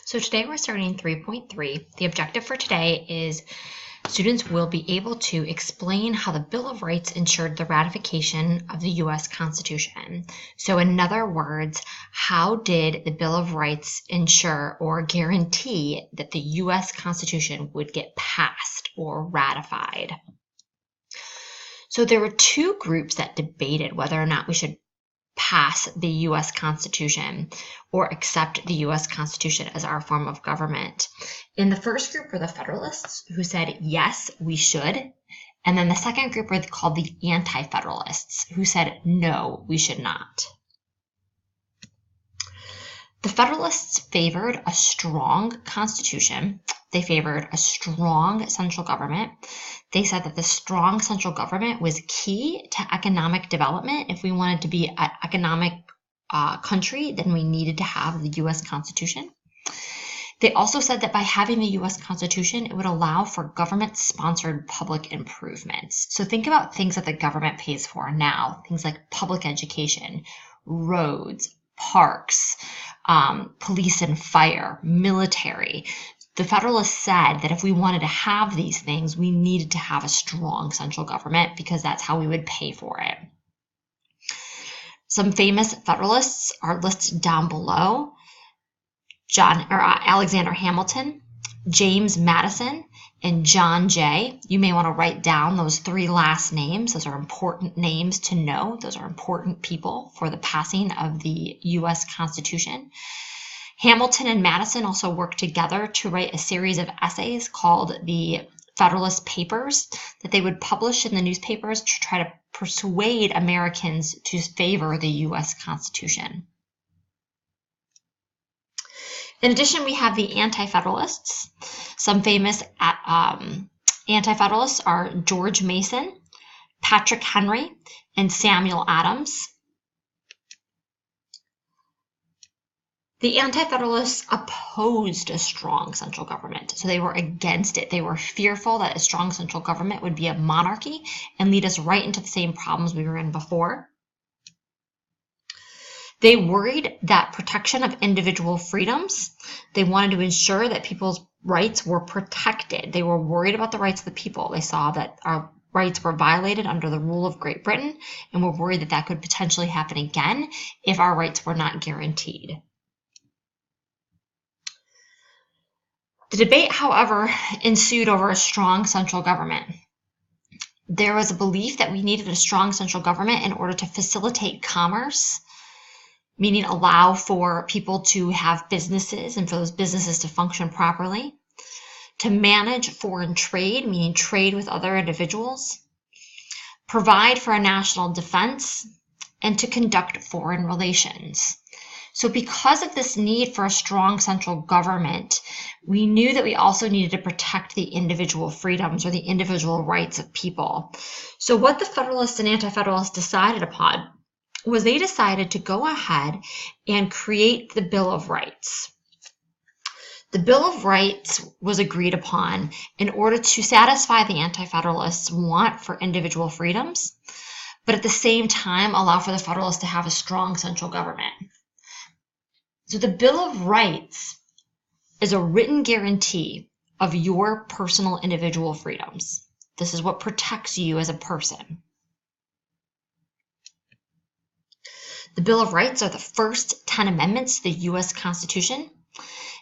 So today we're starting 3.3. The objective for today is students will be able to explain how the Bill of Rights ensured the ratification of the U.S. Constitution. So in other words, how did the Bill of Rights ensure or guarantee that the U.S. Constitution would get passed or ratified? So there were two groups that debated whether or not we should pass the U.S. Constitution or accept the U.S. Constitution as our form of government. In the first group were the Federalists, who said, yes, we should. And then the second group were called the Anti-Federalists, who said, no, we should not. The Federalists favored a strong constitution. They favored a strong central government. They said that the strong central government was key to economic development. If we wanted to be an economic country, then we needed to have the U.S. Constitution. They also said that by having the U.S. Constitution, it would allow for government-sponsored public improvements. So think about things that the government pays for now, things like public education, roads, parks, police and fire, military. The Federalists said that if we wanted to have these things, we needed to have a strong central government because that's how we would pay for it. Some famous Federalists are listed down below. Alexander Hamilton, James Madison, and John Jay. You may want to write down those three last names. Those are important names to know. Those are important people for the passing of the U.S. Constitution. Hamilton and Madison also worked together to write a series of essays called the Federalist Papers that they would publish in the newspapers to try to persuade Americans to favor the U.S. Constitution. In addition, we have the Anti-Federalists. Some famous Anti-Federalists are George Mason, Patrick Henry, and Samuel Adams. The Anti-Federalists opposed a strong central government, so they were against it. They were fearful that a strong central government would be a monarchy and lead us right into the same problems we were in before. They worried that protection of individual freedoms. They wanted to ensure that people's rights were protected. They were worried about the rights of the people. They saw that our rights were violated under the rule of Great Britain and were worried that that could potentially happen again if our rights were not guaranteed. The debate, however, ensued over a strong central government. There was a belief that we needed a strong central government in order to facilitate commerce, meaning allow for people to have businesses and for those businesses to function properly, to manage foreign trade, meaning trade with other individuals, provide for a national defense, and to conduct foreign relations. So because of this need for a strong central government, we knew that we also needed to protect the individual freedoms or the individual rights of people. So what the Federalists and Anti-Federalists decided upon was they decided to go ahead and create the Bill of Rights. The Bill of Rights was agreed upon in order to satisfy the Anti-Federalists' want for individual freedoms, but at the same time allow for the Federalists to have a strong central government. So the Bill of Rights is a written guarantee of your personal individual freedoms. This is what protects you as a person. The Bill of Rights are the first 10 amendments to the U.S. Constitution.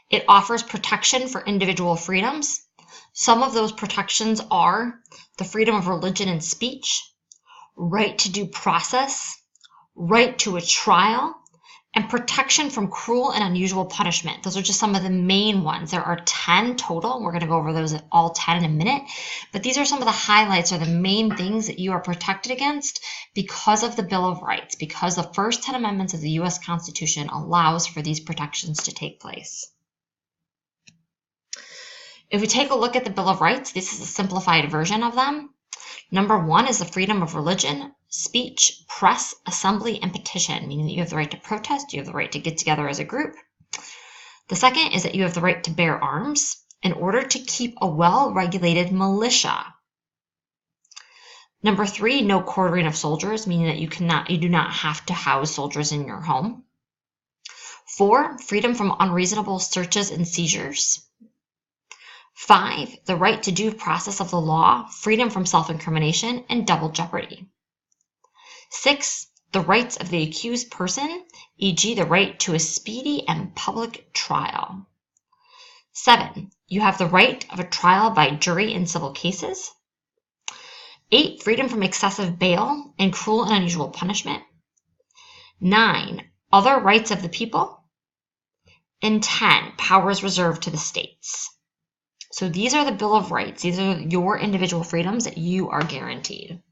It offers protection for individual freedoms. Some of those protections are the freedom of religion and speech, right to due process, right to a trial, and protection from cruel and unusual punishment. Those are just some of the main ones. There are 10 total. We're going to go over those all 10 in a minute. But these are some of the highlights or the main things that you are protected against because of the Bill of Rights, because the first 10 amendments of the U.S. Constitution allows for these protections to take place. If we take a look at the Bill of Rights, this is a simplified version of them. Number 1 is the freedom of religion, speech, press, assembly, and petition, meaning that you have the right to protest, you have the right to get together as a group. The second is that you have the right to bear arms in order to keep a well-regulated militia. Number 3, no quartering of soldiers, meaning that you do not have to house soldiers in your home. 4, freedom from unreasonable searches and seizures. 5, the right to due process of the law, freedom from self-incrimination, and double jeopardy. 6, the rights of the accused person, e.g. the right to a speedy and public trial. 7, you have the right of a trial by jury in civil cases. 8, freedom from excessive bail and cruel and unusual punishment. 9, other rights of the people. And 10, powers reserved to the states. So these are the Bill of Rights. These are your individual freedoms that you are guaranteed.